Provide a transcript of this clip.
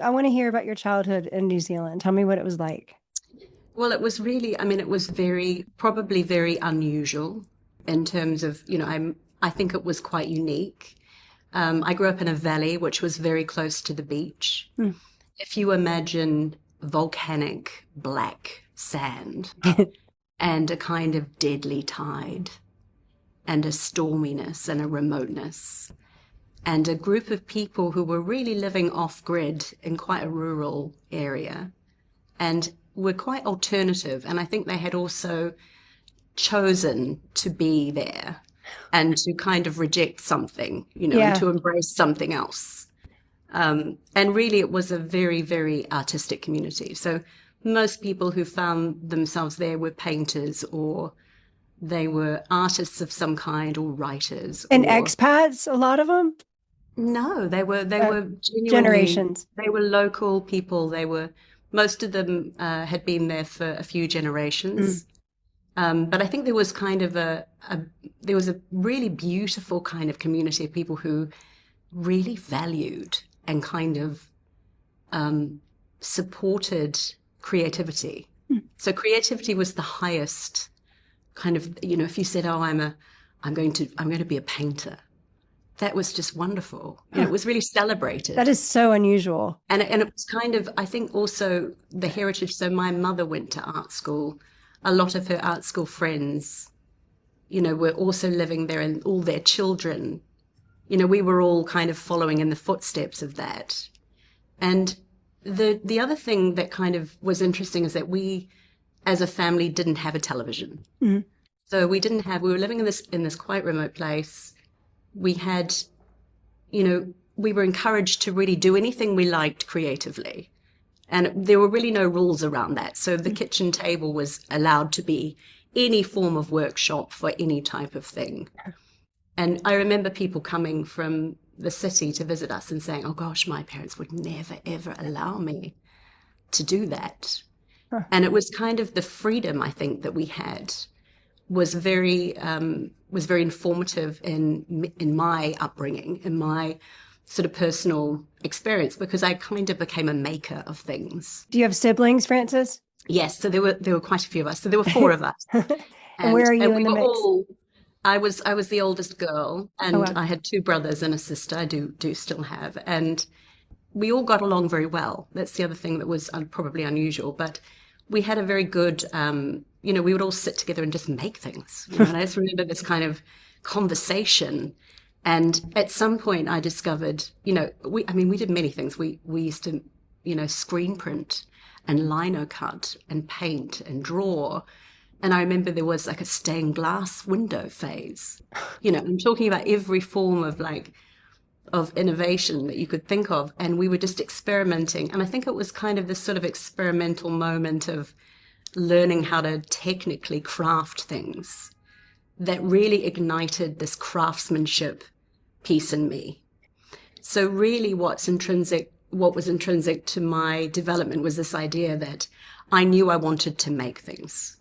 I want to hear about your childhood in New Zealand. Tell me what it was like. Well, it was really, I mean, it was probably very unusual in terms of, I think it was quite unique. I grew up in a valley which was very close to the beach. Hmm. If you imagine volcanic black sand and a kind of deadly tide and a storminess and a remoteness and a group of people who were really living off grid in quite a rural area and were quite alternative. And I think they had also chosen to be there and to kind of reject something, and Yeah. to embrace something else. And really, it was a very, very artistic community. So most people who found themselves there were painters or they were artists of some kind or writers And or expats, a lot of them, no, they uh, were genuinely, generations. they were local people. Most of them had been there for a few Mm. generations. But I think there was kind of there was a really beautiful kind of community of people who really valued and kind of supported creativity. Mm. So creativity was the highest kind of, if you said, "Oh, I'm going to be a painter," that was just wonderful. Huh. It was really That celebrated. is so unusual. And it was kind of, I think also the heritage. So my mother went to art school. A lot of her art school friends, were also living there and all their children, we were all kind of following in the footsteps of that. And the other thing that kind of was interesting is that we, as a family, didn't have a television. Mm. So we were living in this quite remote place. We had, we were encouraged to really do anything we liked creatively. And there were really no rules around that. So the kitchen table was allowed to be any form of workshop for any type of thing. And I remember people coming from the city to visit us and saying, "Oh gosh, my parents would never, ever allow me to do that." Huh. And it was kind of the freedom, I think, that we had was very informative in my upbringing, in my sort of personal experience, because I kind of became a maker of things. Do you have siblings, Francis? Yes, so there were quite a few of us. So there were four of us, And where are you and in we the were mix? all. I was the oldest girl, Oh, and wow. I had two brothers and a sister. I do still have, and we all got along very well. That's the other thing that was probably unusual, but we had a very good. We would all sit together and just make things. And I just remember this kind of conversation. And at some point, I discovered, we did many things. We used to, screen print and lino cut and paint and draw. And I remember there was like a stained glass window phase. I'm talking about every form of innovation that you could think of. And we were just experimenting. And I think it was kind of this sort of experimental moment of learning how to technically craft things that really ignited this craftsmanship piece in me. So really what was intrinsic to my development was this idea that I knew I wanted to make things.